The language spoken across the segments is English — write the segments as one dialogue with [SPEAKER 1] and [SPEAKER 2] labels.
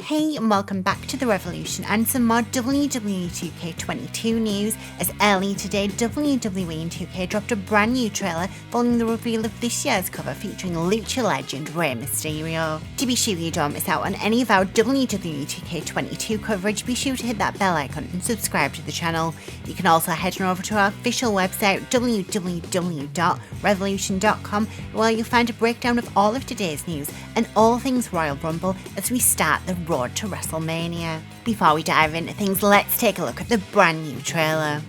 [SPEAKER 1] Hey and welcome back to The Revolution and some more WWE 2K22 news, as early today WWE and 2K dropped a brand new trailer following the reveal of this year's cover featuring Lucha legend Rey Mysterio. To be sure you don't miss out on any of our WWE 2K22 coverage, be sure to hit that bell icon and subscribe to the channel. You can also head on over to our official website www.revolution.com, where you'll find a breakdown of all of today's news and all things Royal Rumble as we start the road to WrestleMania. Before we dive into things, let's take a look at the brand new trailer.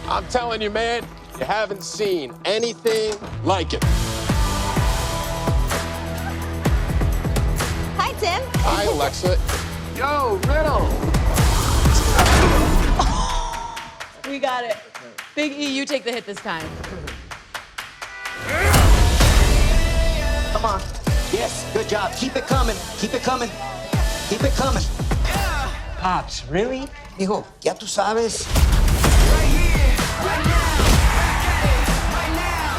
[SPEAKER 2] I'm telling you, man, you haven't seen anything like it.
[SPEAKER 3] Hi, Tim.
[SPEAKER 2] Hi, Alexa. Yo, Riddle.
[SPEAKER 3] We got it. Big E, you take the hit this time.
[SPEAKER 4] Come on. Yes, good job. Keep it coming. Keep it coming. Keep it coming. Pops, really? Hijo, ya tú sabes.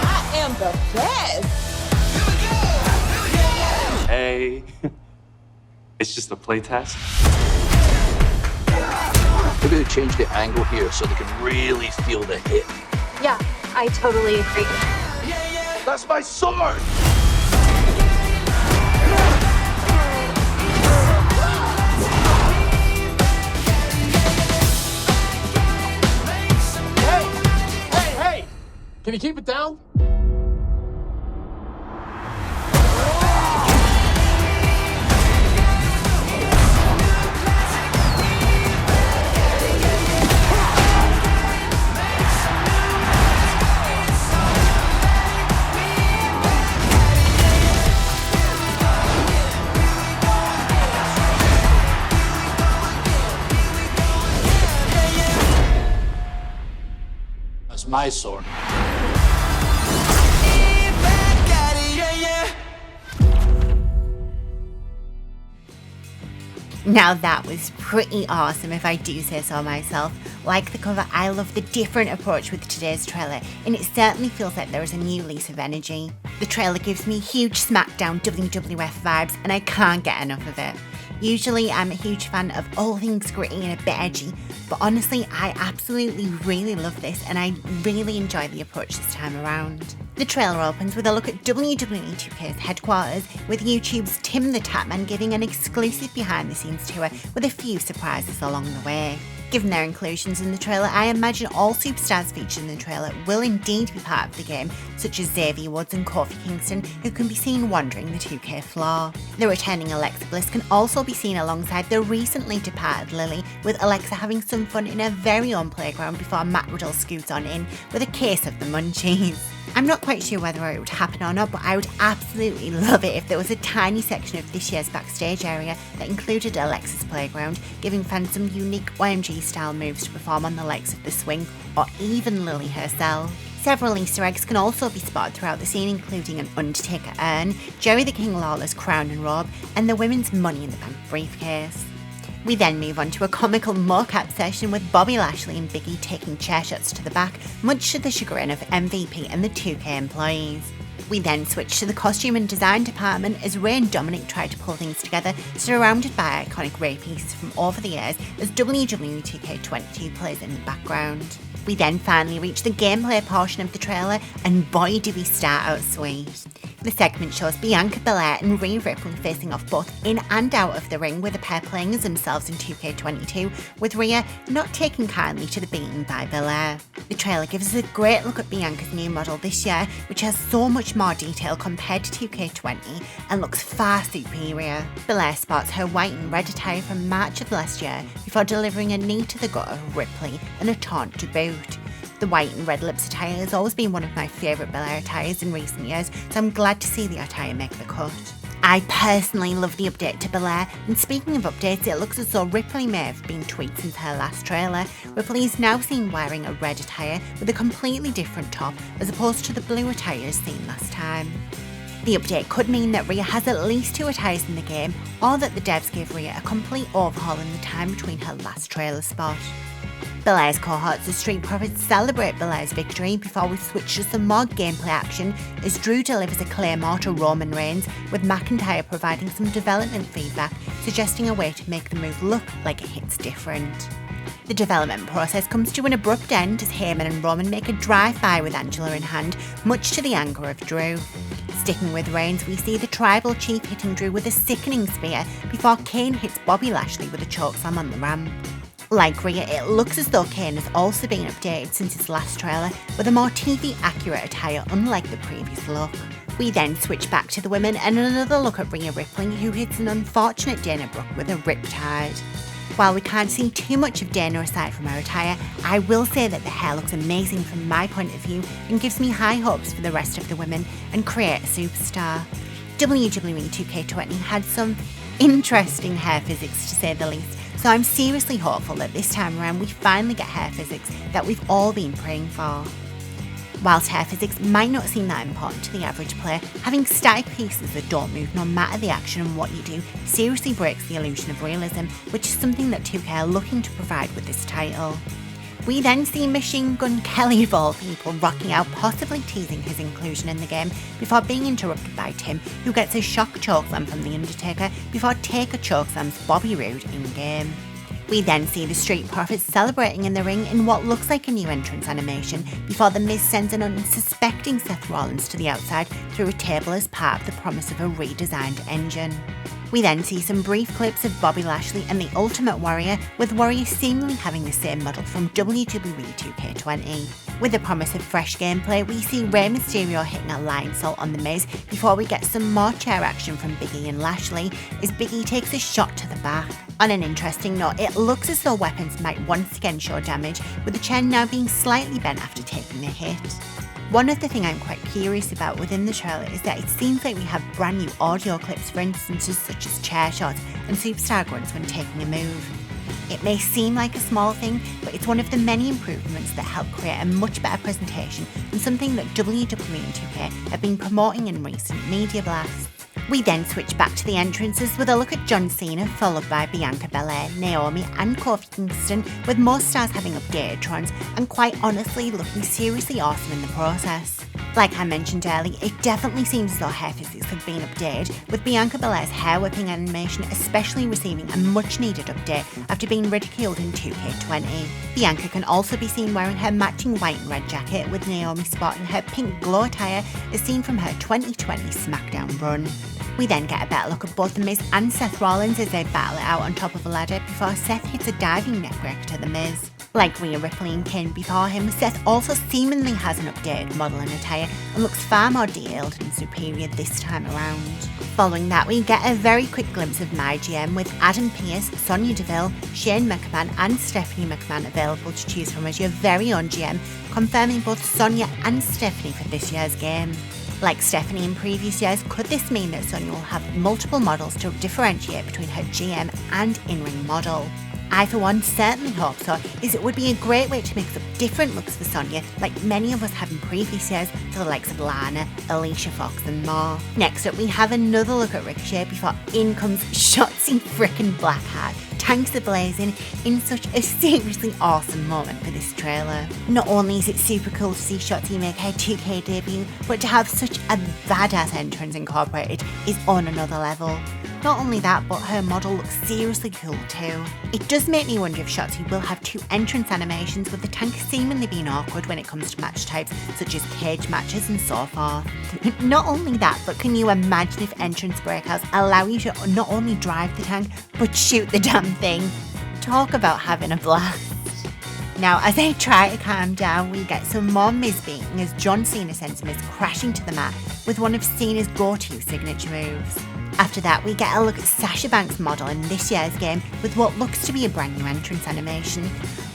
[SPEAKER 3] I am the best.
[SPEAKER 5] Hey, it's just a play test.
[SPEAKER 6] Maybe they change the angle here so they can really feel the hit.
[SPEAKER 7] Yeah, I totally agree.
[SPEAKER 2] That's my sword. Hey! Can you keep it down?
[SPEAKER 6] That's my sword.
[SPEAKER 1] Now that was pretty awesome if I do say so myself. Like the cover, I love the different approach with today's trailer, and it certainly feels like there is a new lease of energy. The trailer gives me huge SmackDown WWF vibes, and I can't get enough of it. Usually I'm a huge fan of all things gritty and a bit edgy, but honestly I absolutely really love this and I really enjoy the approach this time around. The trailer opens with a look at WWE 2K's headquarters, with YouTube's Tim the Tatman giving an exclusive behind the scenes tour with a few surprises along the way. Given their inclusions in the trailer, I imagine all superstars featured in the trailer will indeed be part of the game, such as Xavier Woods and Kofi Kingston, who can be seen wandering the 2K floor. The returning Alexa Bliss can also be seen alongside the recently departed Lily, with Alexa having some fun in her very own playground before Matt Riddle scoots on in with a case of the munchies. I'm not quite sure whether it would happen or not, but I would absolutely love it if there was a tiny section of this year's backstage area that included Alexa's playground, giving fans some unique OMG-style moves to perform on the likes of the swing, or even Lily herself. Several Easter eggs can also be spotted throughout the scene, including an Undertaker urn, Jerry the King Lawler's crown and robe, and the women's Money in the Bank briefcase. We then move on to a comical mocap session with Bobby Lashley and Big E taking chair shots to the back, much to the chagrin of MVP and the 2K employees. We then switch to the costume and design department as Rey and Dominic try to pull things together, surrounded by iconic Rey pieces from over the years as WWE 2K22 plays in the background. We then finally reach the gameplay portion of the trailer, and boy do we start out sweet. The segment shows Bianca Belair and Rhea Ripley facing off both in and out of the ring, with the pair playing as themselves in 2K22, with Rhea not taking kindly to the beating by Belair. The trailer gives us a great look at Bianca's new model this year, which has so much more detail compared to 2K20 and looks far superior. Belair sports her white and red attire from March of last year before delivering a knee to the gut of Ripley and a taunt to boot. The white and red lips attire has always been one of my favourite Belair attires in recent years, so I'm glad to see the attire make the cut. I personally love the update to Belair, and speaking of updates, it looks as though Ripley may have been tweaked since her last trailer. Ripley is now seen wearing a red attire with a completely different top as opposed to the blue attire seen last time. The update could mean that Rhea has at least 2 attires in the game, or that the devs gave Rhea a complete overhaul in the time between her last trailer spot. Belair's cohorts, the Street Profits, celebrate Belair's victory before we switch to some more gameplay action as Drew delivers a claymore to Roman Reigns, with McIntyre providing some development feedback, suggesting a way to make the move look like it hits different. The development process comes to an abrupt end as Heyman and Roman make a drive-by with Angela in hand, much to the anger of Drew. Sticking with Reigns, we see the Tribal Chief hitting Drew with a sickening spear before Kane hits Bobby Lashley with a chokeslam on the ramp. Like Rhea, it looks as though Kane has also been updated since his last trailer, with a more TV-accurate attire unlike the previous look. We then switch back to the women and another look at Rhea Ripley, who hits an unfortunate Dana Brooke with a riptide. While we can't see too much of Dana aside from her attire, I will say that the hair looks amazing from my point of view and gives me high hopes for the rest of the women and create a superstar. WWE 2K22 had some interesting hair physics to say the least, so I'm seriously hopeful that this time around we finally get hair physics that we've all been praying for. Whilst hair physics might not seem that important to the average player, having static pieces that don't move no matter the action and what you do seriously breaks the illusion of realism, which is something that 2K are looking to provide with this title. We then see Machine Gun Kelly of all people rocking out, possibly teasing his inclusion in the game, before being interrupted by Tim, who gets a shock chokeslam from The Undertaker before Taker chokeslams Bobby Roode in-game. We then see the Street Profits celebrating in the ring in what looks like a new entrance animation before The Miz sends an unsuspecting Seth Rollins to the outside through a table as part of the promise of a redesigned engine. We then see some brief clips of Bobby Lashley and the Ultimate Warrior, with Warrior seemingly having the same model from WWE 2K20. With the promise of fresh gameplay, we see Rey Mysterio hitting a Lionsault on The Miz before we get some more chair action from Big E and Lashley as Big E takes a shot to the back. On an interesting note, it looks as though weapons might once again show damage, with the chair now being slightly bent after taking the hit. One other thing I'm quite curious about within the trailer is that it seems like we have brand new audio clips for instances such as chair shots and superstar grunts when taking a move. It may seem like a small thing, but it's one of the many improvements that help create a much better presentation and something that WWE and 2K have been promoting in recent media blasts. We then switch back to the entrances with a look at John Cena, followed by Bianca Belair, Naomi and Kofi Kingston, with most stars having updated trons and quite honestly looking seriously awesome in the process. Like I mentioned earlier, it definitely seems as though hair physics have been updated, with Bianca Belair's hair whipping animation especially receiving a much needed update after being ridiculed in 2K20. Bianca can also be seen wearing her matching white and red jacket, with Naomi sporting her pink glow attire as seen from her 2020 SmackDown run. We then get a better look at both The Miz and Seth Rollins as they battle it out on top of a ladder before Seth hits a diving neckbreaker to The Miz. Like Rhea Ripley and Kane before him, Seth also seemingly has an updated model and attire and looks far more detailed and superior this time around. Following that, we get a very quick glimpse of My GM with Adam Pearce, Sonya Deville, Shane McMahon and Stephanie McMahon available to choose from as your very own GM, confirming both Sonya and Stephanie for this year's game. Like Stephanie in previous years, could this mean that Sonya will have multiple models to differentiate between her GM and in-ring model? I for one certainly hope so, as it would be a great way to mix up different looks for Sonya like many of us have in previous years for the likes of Lana, Alicia Fox and more. Next up we have another look at Ricochet before in comes Shotzi frickin' Blackheart, tanks are blazing in such a seriously awesome moment for this trailer. Not only is it super cool to see Shotzi make her 2K debut, but to have such a badass entrance incorporated is on another level. Not only that, but her model looks seriously cool too. It does make me wonder if Shotzi will have two entrance animations, with the tank seemingly being awkward when it comes to match types such as cage matches and so forth. Not only that, but can you imagine if entrance breakouts allow you to not only drive the tank, but shoot the damn thing? Talk about having a blast. Now, as I try to calm down, we get some more Miz beating as John Cena sends Miz crashing to the mat with one of Cena's go-to signature moves. After that, we get a look at Sasha Banks' model in this year's game with what looks to be a brand new entrance animation.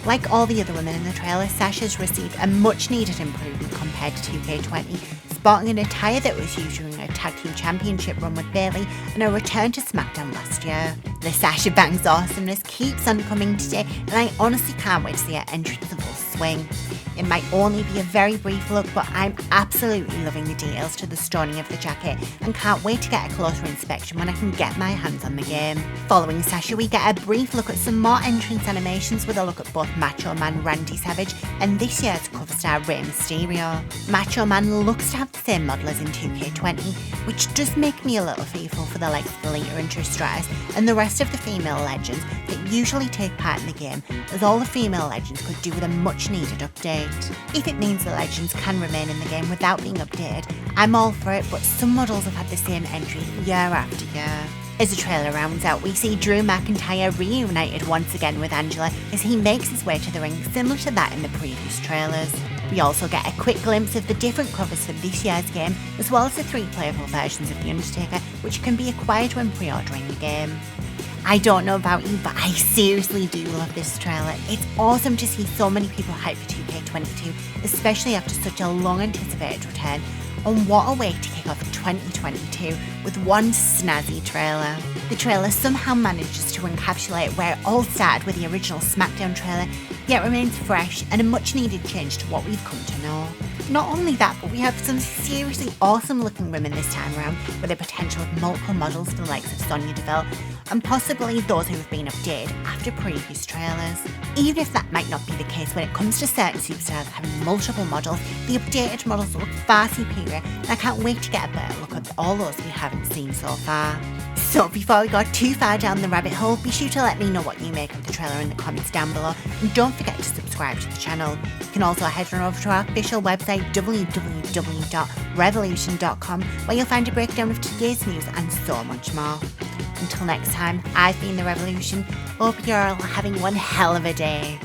[SPEAKER 1] Like all the other women in the trailer, Sasha's received a much needed improvement compared to 2K20, sporting an attire that was used during her Tag Team Championship run with Bayley and her return to SmackDown last year. The Sasha Banks awesomeness keeps on coming today, and I honestly can't wait to see her enter into the full swing. It might only be a very brief look, but I'm absolutely loving the details to the stoning of the jacket and can't wait to get a closer inspection when I can get my hands on the game. Following Sasha, we get a brief look at some more entrance animations with a look at both Macho Man Randy Savage and this year's cover star Rey Mysterio. Macho Man looks to have the same model as in 2K20, which does make me a little fearful for the likes of Lita and Trish Stratus and the rest of the female legends that usually take part in the game, as all the female legends could do with a much needed update. If it means the legends can remain in the game without being updated, I'm all for it, but some models have had the same entry year after year. As the trailer rounds out, we see Drew McIntyre reunited once again with Angela as he makes his way to the ring, similar to that in the previous trailers. We also get a quick glimpse of the different covers for this year's game, as well as the 3 playable versions of The Undertaker, which can be acquired when pre-ordering the game. I don't know about you, but I seriously do love this trailer. It's awesome to see so many people hyped for 2K22, especially after such a long anticipated return. And what a way to kick off 2022 with one snazzy trailer. The trailer somehow manages to encapsulate where it all started with the original SmackDown trailer, yet remains fresh and a much needed change to what we've come to know. Not only that, but we have some seriously awesome looking women this time around, with the potential of multiple models for the likes of Sonya Deville, and possibly those who have been updated after previous trailers. Even if that might not be the case when it comes to certain superstars having multiple models, the updated models look far superior, and I can't wait to get a better look at all those we haven't seen so far. So before we go too far down the rabbit hole, be sure to let me know what you make of the trailer in the comments down below, and don't forget to subscribe to the channel. You can also head on over to our official website www.revolution.com, where you'll find a breakdown of today's news and so much more. Until next time, I've been The Revolution. Hope you're all having one hell of a day.